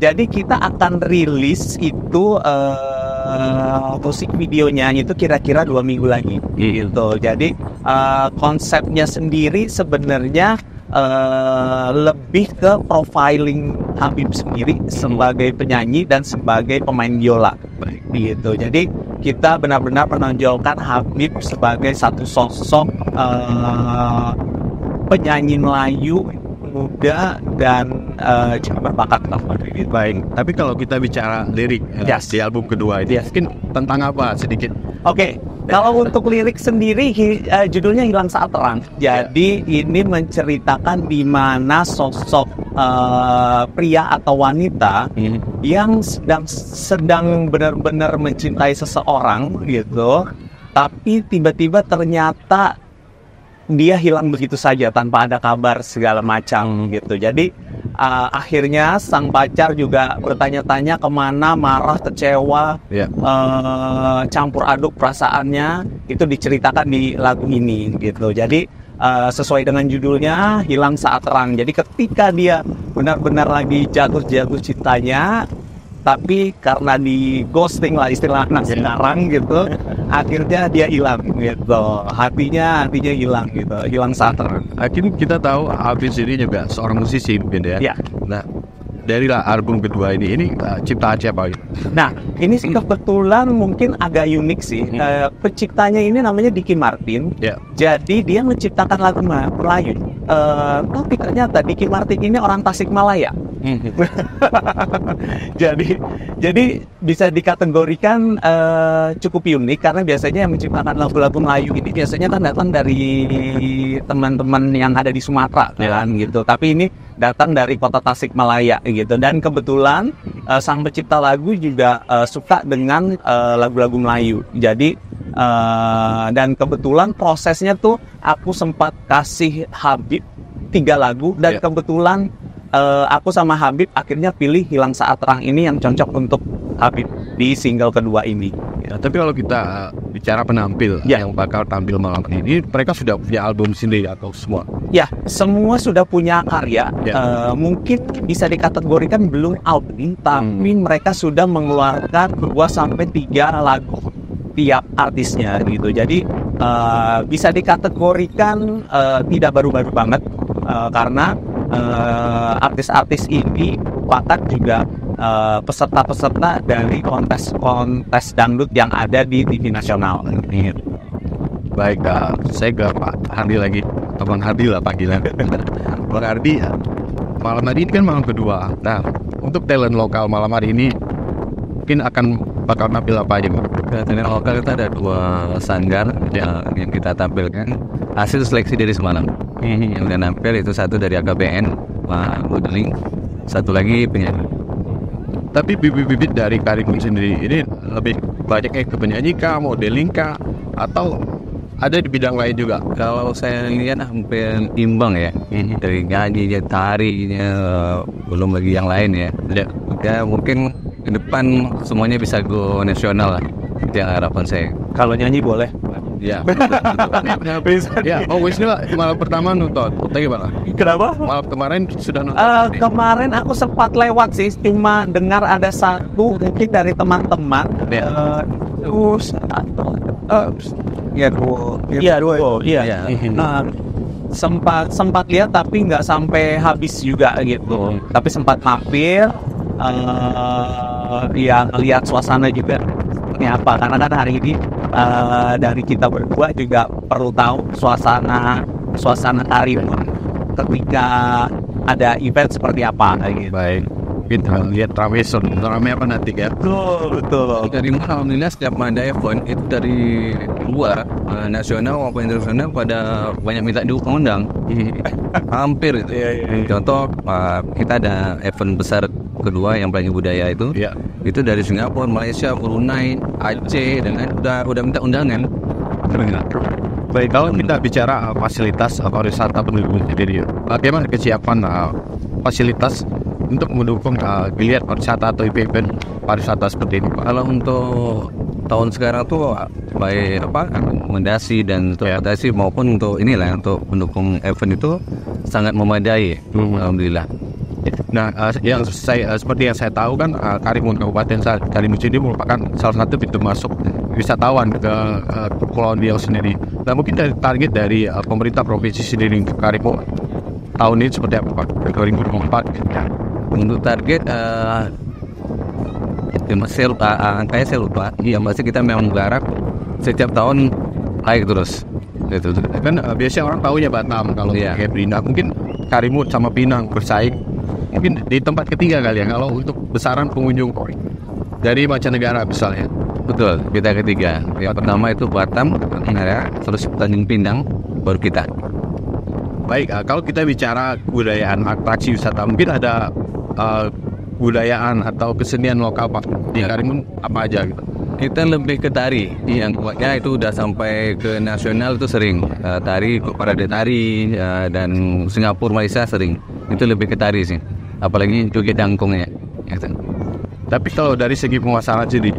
Jadi kita akan rilis itu musik videonya itu kira-kira 2 minggu lagi gitu. Jadi konsepnya sendiri sebenarnya lebih ke profiling Habib sendiri sebagai penyanyi dan sebagai pemain biola gitu. Jadi kita benar-benar menonjolkan Habib sebagai satu sosok penyanyi Melayu muda dan berbakat. Baik, tapi kalau kita bicara lirik di album kedua ini, mungkin tentang apa sedikit? Oke. Kalau untuk lirik sendiri judulnya Hilang Saat Terang. Jadi ini menceritakan di mana sosok pria atau wanita yang sedang benar-benar mencintai seseorang gitu, tapi tiba-tiba ternyata dia hilang begitu saja tanpa ada kabar segala macam gitu. Jadi akhirnya sang pacar juga bertanya-tanya kemana, marah, kecewa, campur aduk perasaannya, itu diceritakan di lagu ini gitu. Jadi sesuai dengan judulnya Hilang Saat Terang. Jadi ketika dia benar-benar lagi jatuh cintanya, tapi karena di ghosting lah istilahnya sekarang gitu, akhirnya dia hilang gitu, hatinya hilang gitu, hilang saat terang. Akhirnya kita tahu Habib sendiri juga seorang musisi mungkin ya. Nah, dari album kedua ini ciptaan siapa? Nah, ini sih kebetulan mungkin agak unik sih. Penciptanya ini namanya Diki Martin. Jadi dia menciptakan lagu Melayu. Tapi ternyata Diki Martin ini orang Tasikmalaya. jadi bisa dikategorikan cukup unik karena biasanya yang menciptakan lagu-lagu Melayu ini biasanya kan datang dari teman-teman yang ada di Sumatera kan gitu. Tapi ini datang dari kota Tasikmalaya gitu, dan kebetulan sang pencipta lagu juga suka dengan lagu-lagu Melayu. Jadi dan kebetulan prosesnya tuh aku sempat kasih Habib 3 lagu dan kebetulan aku sama Habib akhirnya pilih Hilang Saat Terang ini yang cocok untuk Habib di single kedua ini. Tapi kalau kita bicara penampil yang bakal tampil malam ini, mereka sudah punya album sendiri atau semua? Ya, semua sudah punya karya. Mungkin bisa dikategorikan belum album, tapi mereka sudah mengeluarkan 2-3 lagu tiap artisnya gitu. Jadi bisa dikategorikan tidak baru-baru banget karena artis-artis ini merupakan juga peserta-peserta dari kontes dangdut yang ada di TV nasional. Baik, saya ke Pak Hardi lagi, Bang Hardi lah panggilan. Bang Hardi, malam hari ini kan malam kedua. Nah, untuk talent lokal malam hari ini mungkin bakal tampil apa aja, Bang? Talent lokal kita ada 2 sanggar yang kita tampilkan hasil seleksi dari semalam. Yang udah nampil itu satu dari AKBN, Pak Modeling, satu lagi penyanyi. Tapi bibit-bibit dari Karimun sendiri ini lebih banyaknya ke penyanyi kah, modeling kah, atau ada di bidang lain juga? Kalau saya lihat hampir imbang ya, dari nyanyi, tarinya, belum lagi yang lain ya. Ya mungkin ke depan semuanya bisa go nasional lah, itu yang harapan saya. Kalau nyanyi boleh. Ya. Ya, Wisnu malam pertama nonton. Tapi gimana? Kenapa? Malam kemarin sudah nonton. Kemarin aku sempat lewat sih, cuma dengar ada satu mungkin dari teman-teman. Terus dua. Nah, sempat lihat tapi nggak sampai habis juga gitu. Tapi sempat mampir, ngelihat suasana juga seperti apa. Karena kan hari ini dari kita berdua juga perlu tahu suasana Karimun ketika ada event seperti apa gitu. Baik. Kita lihat ramai apa nanti ya? Betul. Dari alhamdulillah setiap ada event itu dari luar nasional maupun internasional pada banyak minta diundang. Hampir itu. Contoh kita ada event besar kedua yang Pelangi Budaya itu. Itu dari Singapura, Malaysia, Brunei, Aceh, dan udah minta undangan. Baik, kalau kita bicara fasilitas pariwisata pendukung sendiri, bagaimana kesiapan fasilitas untuk mendukung geliat pariwisata atau event pariwisata seperti ini, Pak? Kalau untuk tahun sekarang tuh baik akomodasi dan transportasi maupun untuk untuk mendukung event itu sangat memadai. Alhamdulillah. Nah, seperti yang saya tahu kan, Karimun, Kabupaten Karimun sendiri merupakan salah satu pintu masuk wisatawan ke Kepulauan Riau sendiri. Nah, mungkin target dari pemerintah provinsi sendiri untuk Karimun tahun ini seperti apa, Pak? 2024. Untuk target angkanya saya lupa. Yang pasti kita memang menggarap setiap tahun naik terus. Gitu. Kan biasanya orang tahunya Batam kalau kayak Pinang. Mungkin Karimun sama Pinang bersaing. Mungkin di tempat ketiga kali ya kalau untuk besaran pengunjung dari mancanegara misalnya. Betul, kita ketiga. Yang pertama itu Batam, terus Tanjung Pinang, baru kita. Baik, kalau kita bicara kebudayaan atraksi wisata, mungkin ada kebudayaan atau kesenian lokal Pak di Karimun apa aja gitu? Kita lebih ke tari, yang kuatnya itu udah sampai ke nasional itu sering. Tari, parade tari, dan Singapura, Malaysia sering. Itu lebih ke tari sih, apalagi joget dangkongnya. Tapi kalau dari segi pemasaran jadi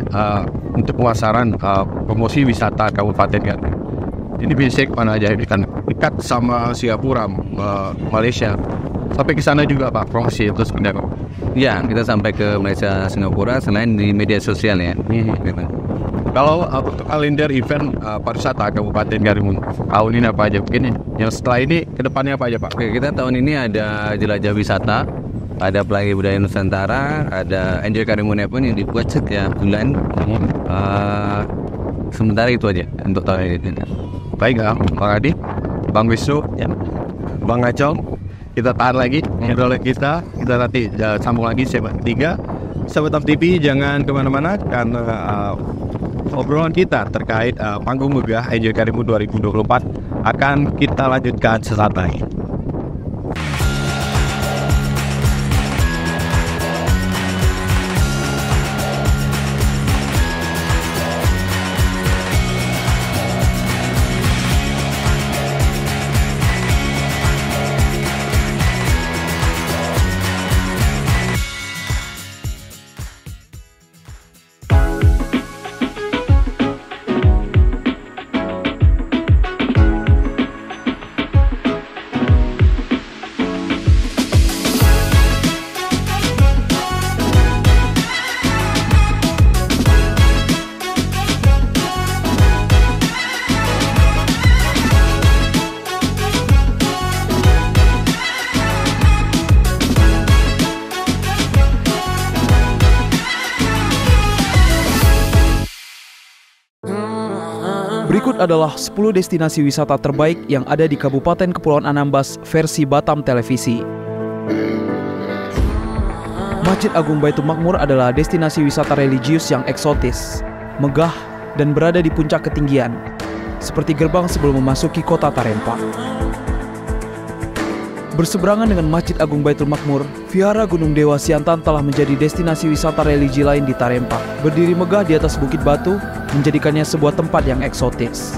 untuk pemasaran promosi wisata Kabupaten kan, ini bisa kemana aja kan? Dekat sama Singapura, Malaysia, sampai ke sana juga Pak promosi itu sebenarnya. Ya, kita sampai ke Malaysia, Singapura selain di media sosial ya. Kalau untuk kalender event pariwisata Kabupaten Karimun tahun ini apa aja? Mungkin yang setelah ini kedepannya apa aja Pak? Oke, kita tahun ini ada jelajah wisata, ada Pelangi Budaya Nusantara, ada Enjoy Karimun pun yang dibuat setiap bulan. Sementara itu aja untuk tahun ini. Baik, Bang Adi, Bang Wisnu, Bang Acong, kita tahan lagi ngobrol kita nanti sambung lagi segmen ketiga. Sahabat Tam TV jangan kemana-mana karena obrolan kita terkait panggung megah Enjoy Karimun 2024 akan kita lanjutkan sesaat lagi. Berikut adalah 10 destinasi wisata terbaik yang ada di Kabupaten Kepulauan Anambas versi Batam Televisi. Masjid Agung Baitul Makmur adalah destinasi wisata religius yang eksotis, megah, dan berada di puncak ketinggian, seperti gerbang sebelum memasuki kota Tarempa. Berseberangan dengan Masjid Agung Baitul Makmur, Vihara Gunung Dewa Siantan telah menjadi destinasi wisata religi lain di Tarempa. Berdiri megah di atas bukit batu, menjadikannya sebuah tempat yang eksotis.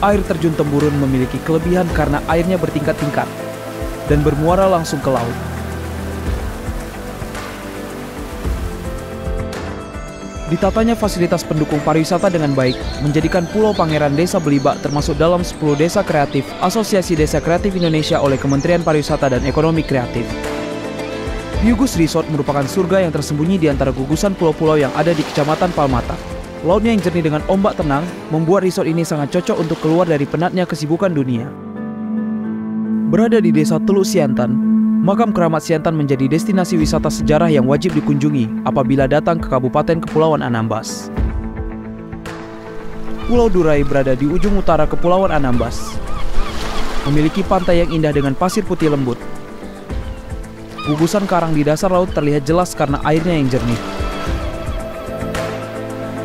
Air terjun Temburun memiliki kelebihan karena airnya bertingkat-tingkat dan bermuara langsung ke laut. Ditatanya fasilitas pendukung pariwisata dengan baik, menjadikan Pulau Pangeran Desa Belibak termasuk dalam 10 desa kreatif Asosiasi Desa Kreatif Indonesia oleh Kementerian Pariwisata dan Ekonomi Kreatif. Hyugus Resort merupakan surga yang tersembunyi di antara gugusan pulau-pulau yang ada di Kecamatan Palmata. Lautnya yang jernih dengan ombak tenang, membuat resort ini sangat cocok untuk keluar dari penatnya kesibukan dunia. Berada di Desa Teluk Siantan, Makam Keramat Siantan menjadi destinasi wisata sejarah yang wajib dikunjungi apabila datang ke Kabupaten Kepulauan Anambas. Pulau Durai berada di ujung utara Kepulauan Anambas. Memiliki pantai yang indah dengan pasir putih lembut. Gugusan karang di dasar laut terlihat jelas karena airnya yang jernih.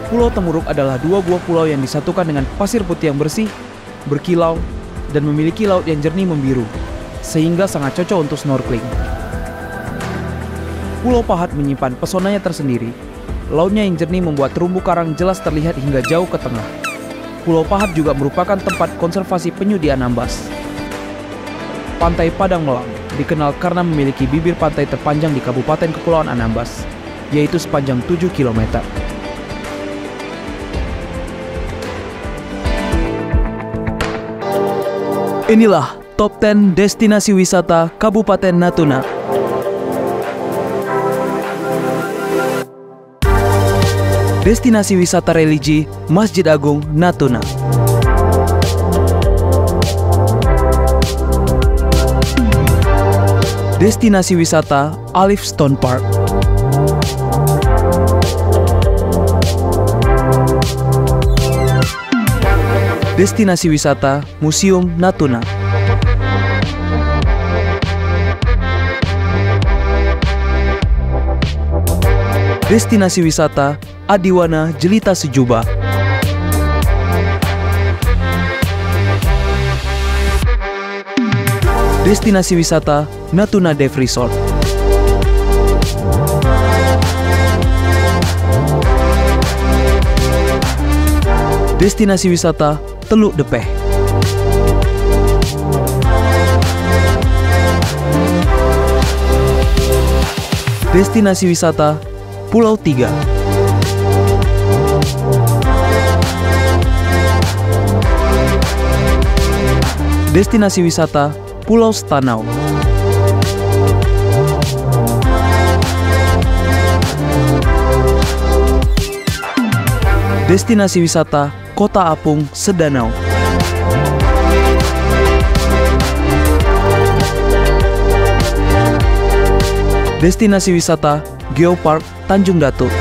Pulau Temuruk adalah dua buah pulau yang disatukan dengan pasir putih yang bersih, berkilau, dan memiliki laut yang jernih membiru, sehingga sangat cocok untuk snorkeling. Pulau Pahat menyimpan pesonanya tersendiri. Lautnya yang jernih membuat terumbu karang jelas terlihat hingga jauh ke tengah. Pulau Pahat juga merupakan tempat konservasi penyu di Anambas. Pantai Padang Melang dikenal karena memiliki bibir pantai terpanjang di Kabupaten Kepulauan Anambas, yaitu sepanjang 7 km. Inilah Top 10 Destinasi Wisata Kabupaten Natuna. Destinasi Wisata Religi Masjid Agung Natuna. Destinasi Wisata Alif Stone Park. Destinasi Wisata Museum Natuna. Destinasi Wisata Adiwana Jelita Sejuba. Destinasi Wisata Natuna Dev Resort. Destinasi Wisata Teluk Depeh. Destinasi Wisata Pulau Tiga. Destinasi Wisata Pulau Stanau. Destinasi Wisata Kota Apung Sedanau. Destinasi Wisata Geopark Tanjung Datuk.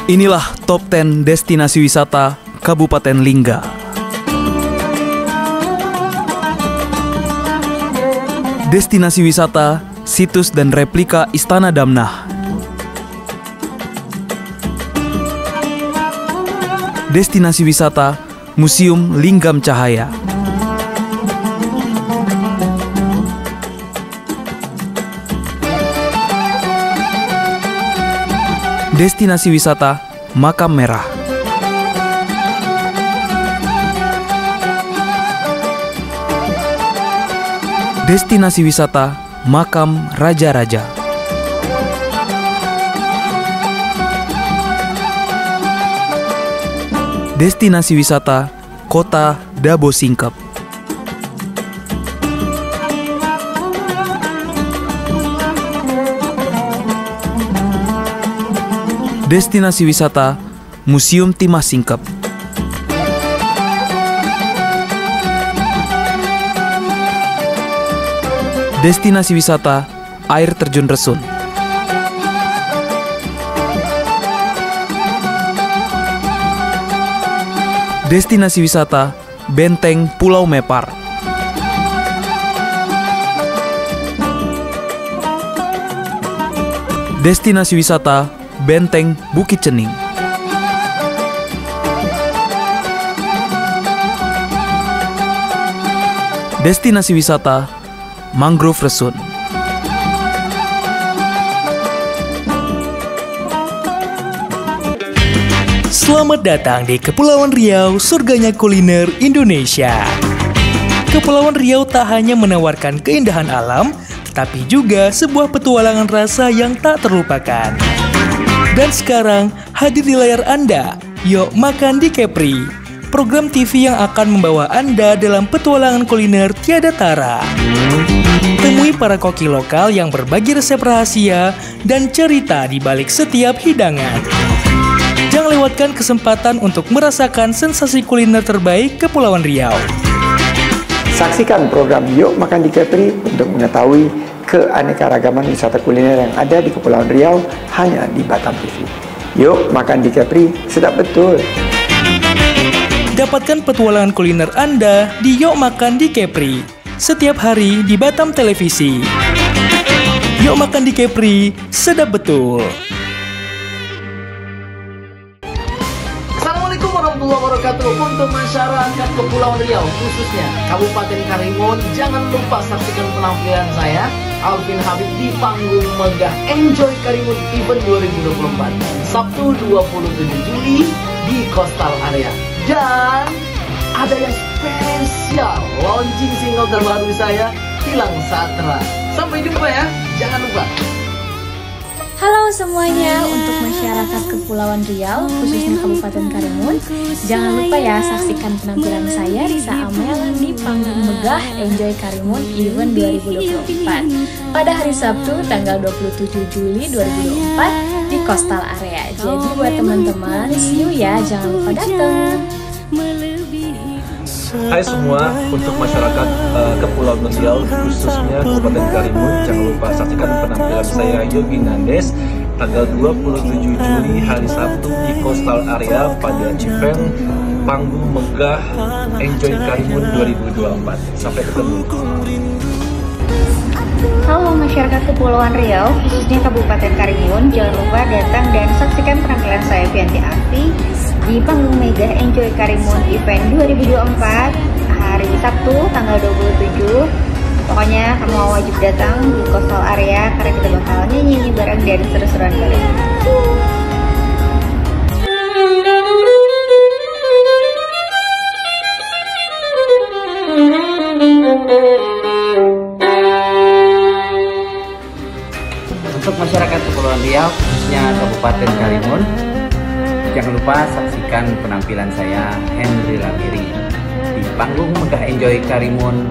Inilah Top 10 Destinasi Wisata Kabupaten Lingga. Destinasi wisata, situs dan replika Istana Damnah. Destinasi wisata, Museum Linggam Cahaya. Destinasi wisata Makam Merah. Destinasi wisata Makam Raja-Raja. Destinasi wisata Kota Dabo Singkep. Destinasi wisata Museum Timah Singkep. Destinasi wisata Air Terjun Resun. Destinasi wisata Benteng Pulau Mepar. Destinasi wisata Benteng Bukit Cening. Destinasi wisata Mangrove Resun. Selamat datang di Kepulauan Riau, surganya kuliner Indonesia. Kepulauan Riau tak hanya menawarkan keindahan alam, tetapi juga sebuah petualangan rasa yang tak terlupakan. Dan sekarang hadir di layar Anda, Yuk Makan di Kepri, program TV yang akan membawa Anda dalam petualangan kuliner tiada tara. Temui para koki lokal yang berbagi resep rahasia dan cerita di balik setiap hidangan. Jangan lewatkan kesempatan untuk merasakan sensasi kuliner terbaik Kepulauan Riau. Saksikan program Yuk Makan di Kepri untuk mengetahui keanekaragaman wisata kuliner yang ada di Kepulauan Riau hanya di Batam TV. Yuk Makan di Kepri, sedap betul. Dapatkan petualangan kuliner Anda di Yuk Makan di Kepri setiap hari di Batam Televisi. Yuk Makan di Kepri, sedap betul. Assalamualaikum warahmatullahi wabarakatuh. Untuk masyarakat Kepulauan Riau, khususnya Kabupaten Karimun, jangan lupa saksikan penampilan saya, Alvin Habib, di panggung megah Enjoy Karimun Event 2024 Sabtu 27 Juli di Coastal Area. Dan ada yang spesial, launching single terbaru saya, Hilang Satra. Sampai jumpa ya, jangan lupa. Halo semuanya, untuk masyarakat Kepulauan Riau, khususnya Kabupaten Karimun, jangan lupa ya saksikan penampilan saya, Risa Amel, di panggung megah Enjoy Karimun Event 2024 pada hari Sabtu tanggal 27 Juli 2024 di Coastal Area. Jadi buat teman-teman, see you ya, jangan lupa datang. Hai semua, untuk masyarakat Kepulauan Riau, khususnya Kabupaten Karimun, jangan lupa saksikan penampilan saya, Yogi Nandes, tanggal 27 Juli hari Sabtu di Coastal Area pada event panggung megah Enjoy Karimun 2024. Sampai ketemu. Halo masyarakat Kepulauan Riau, khususnya Kabupaten Karimun, jangan lupa datang dan saksikan penampilan saya, Fianti Afi, di panggung Mega Enjoy Karimun Event 2024 hari Sabtu tanggal 27. Pokoknya kamu wajib datang di Coastal Area karena kita bakal nyanyi bareng dan seru-seruan bareng. Untuk masyarakat Kepulauan Riau, khususnya Kabupaten Karimun, jangan lupa saksikan penampilan saya, Henry Lamiri, di panggung megah Enjoy Karimun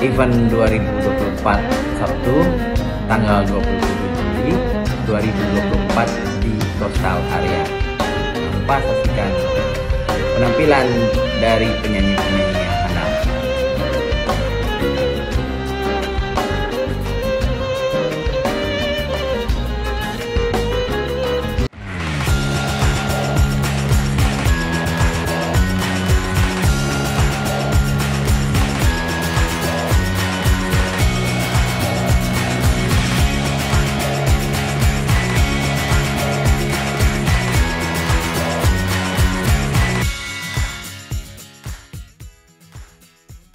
Event 2024 Sabtu tanggal 27 Juli 2024 di Coastal Area. Jangan lupa saksikan penampilan dari penyanyi-penyanyi yang handal.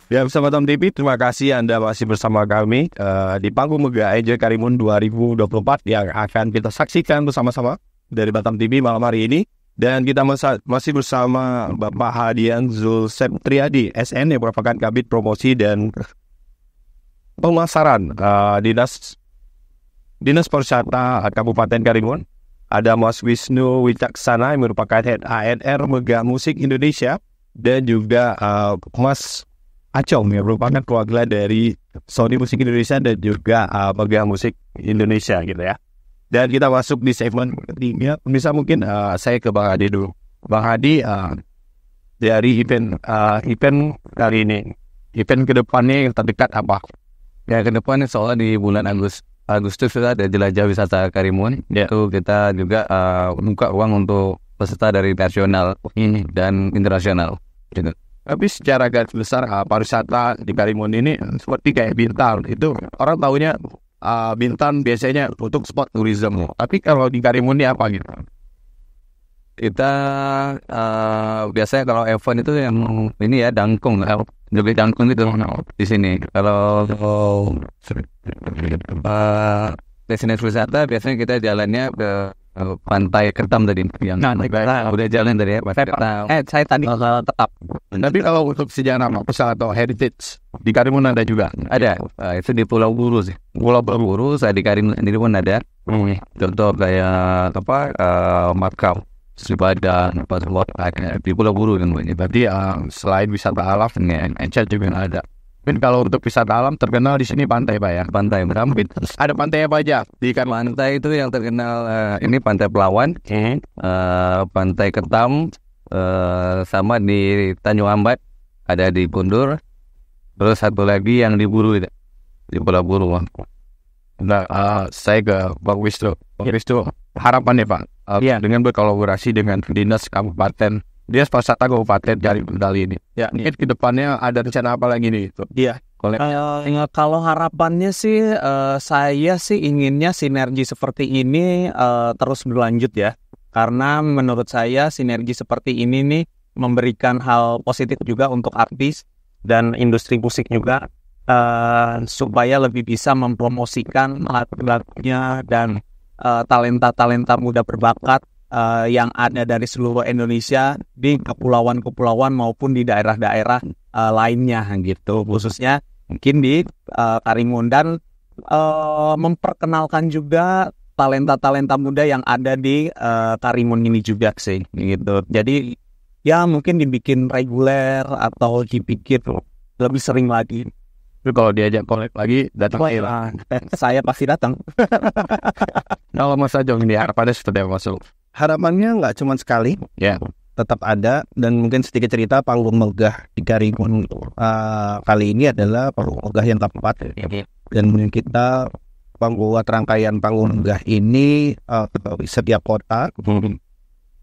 Ya, bersama Batam TV, terima kasih Anda masih bersama kami di panggung megah Enjoy Karimun 2024 yang akan kita saksikan bersama-sama dari Batam TV malam hari ini. Dan kita masih bersama Bapak Hadian Zulseptriadi, SN, yang merupakan Kabid Promosi dan Pemasaran Dinas Pariwisata Kabupaten Karimun. Ada Mas Wisnu Wicaksana yang merupakan Head ANR Megah Musik Indonesia, dan juga Mas Acong yang merupakan perwakilan dari Sony Musik Indonesia dan juga Megah Musik Indonesia gitu ya. Dan kita masuk di segmen ketiga. Bisa mungkin saya ke Bang Hadi dulu. Bang Hadi, dari event kali ini, event kedepannya yang terdekat apa? Ya, kedepannya soalnya di bulan Agustus sudah ada jelajah wisata Karimun. Itu kita juga membuka ruang untuk peserta dari nasional dan internasional. Gitu. Tapi secara garis besar pariwisata di Karimun ini seperti kayak Bintan, itu orang taunya Bintan biasanya untuk spot tourism. Tapi kalau di Karimun ini apa gitu? Kita biasanya kalau event itu yang ini ya, dangkung. lebih cangkung gitu di sini. Kalau destinasi wisata biasanya kita jalannya ke Pantai Ketam tadi yang udah jalan tadi ya Pantai Ketam. Saya tadi tetap. Tapi kalau untuk sejarah pusat atau heritage di Karimun ada juga. Ada. Itu di Pulau Buru sih. Pulau Buru saya di Karimun sendiri pun ada. Contoh kayak makam Sri Badan, apa di Pulau Buru kan banyak. Berarti selain wisata alam, encer juga ada. Mungkin kalau untuk wisata alam terkenal di sini pantai Pak ya. Pantai. Ada pantai apa aja di Karimun? Pantai itu yang terkenal ini Pantai Pelawan, Pantai Ketam, sama di Tanjung Ambat, ada di Pundur. Terus satu lagi yang di Buru, di Pulau Buru. Nah, saya ke Bang Wisnu. Bang Wisnu, harapannya Pak, dengan berkolaborasi dengan Dinas Kabupaten, Dinas Pariwisata Kabupaten Karimun Kali ini. Ya, mungkin ke depannya ada rencana apa lagi nih? Iya. Kalau harapannya sih, saya sih inginnya sinergi seperti ini terus berlanjut ya. Karena menurut saya sinergi seperti ini nih memberikan hal positif juga untuk artis dan industri musik juga. Supaya lebih bisa mempromosikan lagu-lagunya dan talenta-talenta muda berbakat yang ada dari seluruh Indonesia di kepulauan-kepulauan maupun di daerah-daerah lainnya gitu, khususnya mungkin di Karimun, dan memperkenalkan juga talenta-talenta muda yang ada di Karimun ini juga sih gitu. Jadi ya mungkin dibikin reguler atau dibikin lebih sering lagi. Tapi kalau diajak collab lagi, datang saya pasti datang. Kalau Mas Ajong ini harapannya seperti apa masuk? Harapannya nggak cuma sekali, tetap ada, dan mungkin sedikit cerita panggung megah di Karimun kali ini adalah panggung megah yang keempat, dan mungkin kita membuat rangkaian panggung megah ini setiap kota.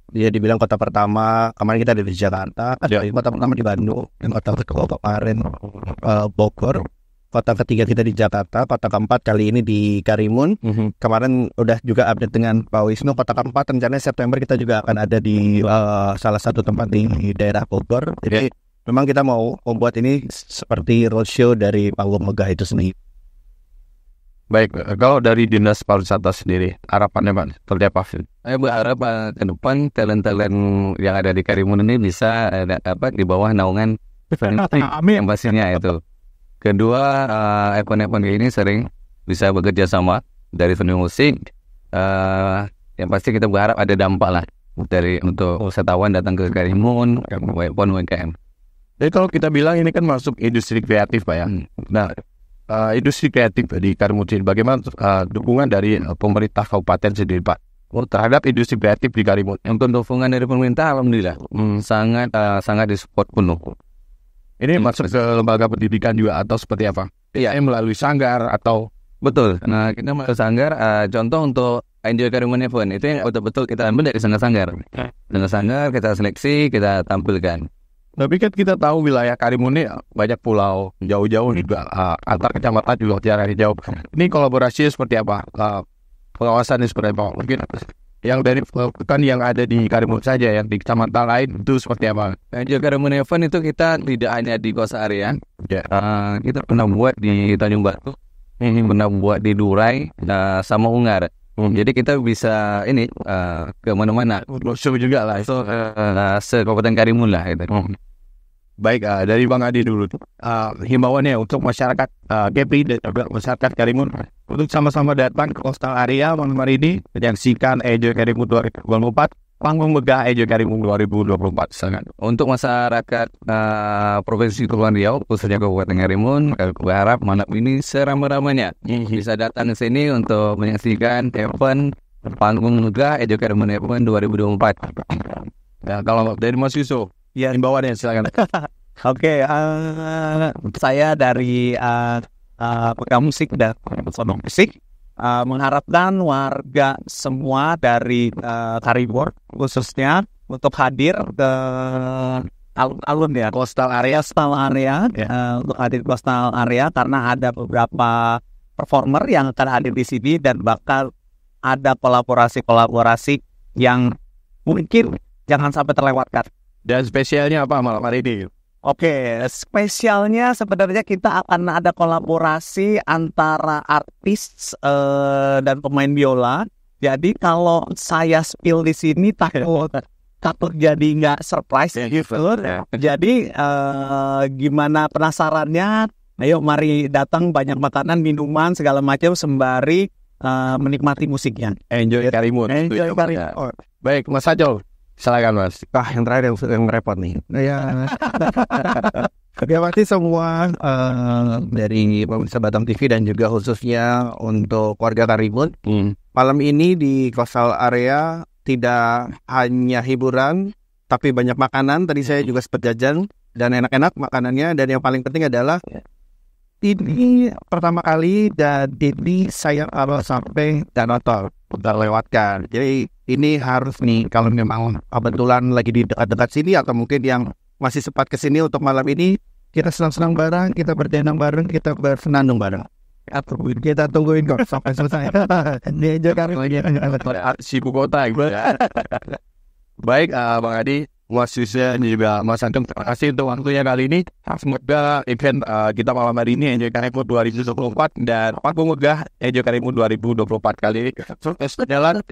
Dia dibilang kota pertama kemarin kita ada di Jakarta, kota pertama di Bandung, dan kota kedua kemarin Bogor, kota ketiga kita di Jakarta, kota keempat kali ini di Karimun. Kemarin udah juga update dengan Pak Wisnu, kota keempat rencananya September kita juga akan ada di salah satu tempat di daerah Bogor. Jadi memang kita mau membuat ini seperti roadshow dari panggung megah itu sendiri. Baik, kalau dari Dinas Pariwisata sendiri, harapannya Pak, seperti apa? Saya berharap ke depan talent-talent yang ada di Karimun ini bisa di bawah naungan yang pastinya itu. Kedua, event-event ini sering bisa bekerja sama dari venue musik. Yang pasti kita berharap ada dampak lah untuk wisatawan datang ke Karimun maupun UMKM. Jadi kalau kita bilang ini kan masuk industri kreatif Pak ya. Nah, industri kreatif di Karimun sendiri, bagaimana dukungan dari pemerintah kabupaten sendiri Pak terhadap industri kreatif di Karimun? Untuk dukungan dari pemerintah alhamdulillah sangat disupport penuh. Ini masuk ke lembaga pendidikan juga atau seperti apa? Iya, melalui sanggar atau? Betul. Nah, kita melalui sanggar, contoh untuk Enjoy Karimun Event itu yang betul-betul kita ambil dari sanggar-sanggar. Dengan sanggar kita seleksi, kita tampilkan. Tapi kan kita tahu wilayah Karimun ini banyak pulau, jauh-jauh juga, antar kecamatan juga jaraknya jauh. Ini kolaborasinya seperti apa? Pengawasannya seperti apa? Mungkin yang dari kan yang ada di Karimun saja, yang di kecamatan lain itu seperti apa? Enjoy Karimun Event itu kita tidak hanya di Kosa area, kita pernah buat di Tanjung Batu, pernah buat di Durai, sama Ungar. Jadi kita bisa ke mana-mana. Show juga lah. So, se-Kabupaten Karimun lah gitu. Baik, dari Bang Adi dulu. Himbauannya untuk masyarakat Kepri dan juga masyarakat Karimun untuk sama-sama datang ke coastal area malam hari ini menyaksikan Enjoy Karimun 2024, panggung megah Enjoy Karimun 2024. Sangat. Untuk masyarakat Provinsi Kepulauan Riau, khususnya Kabupaten Karimun, kami berharap malam ini seramai-ramainya bisa datang ke sini untuk menyaksikan event panggung megah Enjoy Karimun Event 2024. Ya, kalau dari Mas Yusuf, himbauannya silakan. Oke, saya dari pegang musik dan sonong musik mengharapkan warga semua dari Karimun khususnya untuk hadir ke alun-alun ya, coastal area, untuk hadir coastal area karena ada beberapa performer yang akan hadir di sini dan bakal ada kolaborasi yang mungkin jangan sampai terlewatkan. Dan spesialnya apa malam hari ini? Oke, spesialnya sebenarnya kita akan ada kolaborasi antara artis dan pemain biola. Jadi kalau saya spill di sini takut jadi nggak surprise gitu. Jadi gimana penasarannya? Ayo mari datang, banyak makanan, minuman segala macam sembari menikmati musiknya. Enjoy Karimun. Enjoy Karimun. Baik, Mas Ajol. Silakan Mas. Yang terakhir yang repot nih. Ya. Ya pasti semua dari pemirsa Batam TV dan juga khususnya untuk warga Karimun. Malam ini di Coastal Area tidak hanya hiburan, tapi banyak makanan. Tadi saya juga sempat jajan dan enak-enak makanannya. Dan yang paling penting adalah ini pertama kali dan ini saya sampai Danau Tol udah lewatkan. Jadi ini harus nih kalau memang kebetulan lagi di dekat-dekat sini atau mungkin yang masih sempat ke sini untuk malam ini, kita senang-senang bareng, kita berdenang bareng, kita bersenandung bareng. Kita tungguin kok sampai selesai. Ini aja kan Ibu kota gitu ya. Baik, Bang Adi, Mas Yusya dan juga Mas Antum, terima kasih untuk waktunya kali ini. Semoga event kita malam hari ini Enjoy Karimun 2024 dan panggung megah Enjoy Karimun 2024 kali ini sukses berjalan.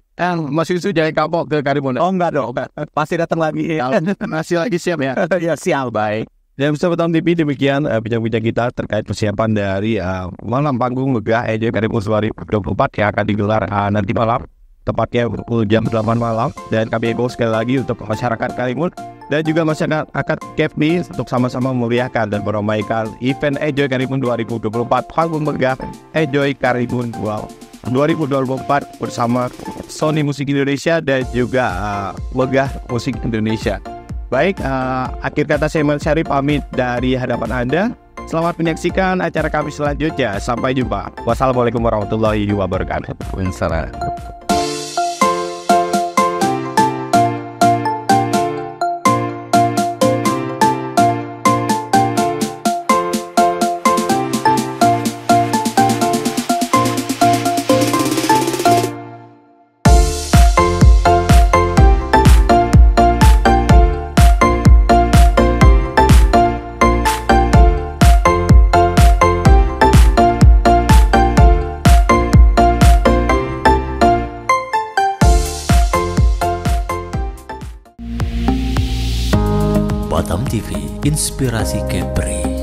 Mas Yusya jangan kapok ke Karimun. Oh enggak dong, pasti datang lagi. Masih lagi siap ya? Ya siap. Baik. Dan bersama Batam TV demikian bincang-bincang kita terkait persiapan dari malam panggung megah Enjoy Karimun 2024 yang akan digelar nanti malam. Tepatnya pukul jam 8 malam. Dan kami imbau sekali lagi untuk masyarakat Karimun dan juga masyarakat Kepri untuk sama-sama memeriahkan dan meramaikan event Enjoy Karimun 2024 panggung megah Enjoy Karimun 2024 bersama Sony Musik Indonesia dan juga Megah Musik Indonesia. Baik, akhir kata saya Iman Syarif pamit dari hadapan Anda. Selamat menyaksikan acara kami selanjutnya. Sampai jumpa. Wassalamualaikum warahmatullahi wabarakatuh. Waalaikumsalam. Batam TV, inspirasi Kepri.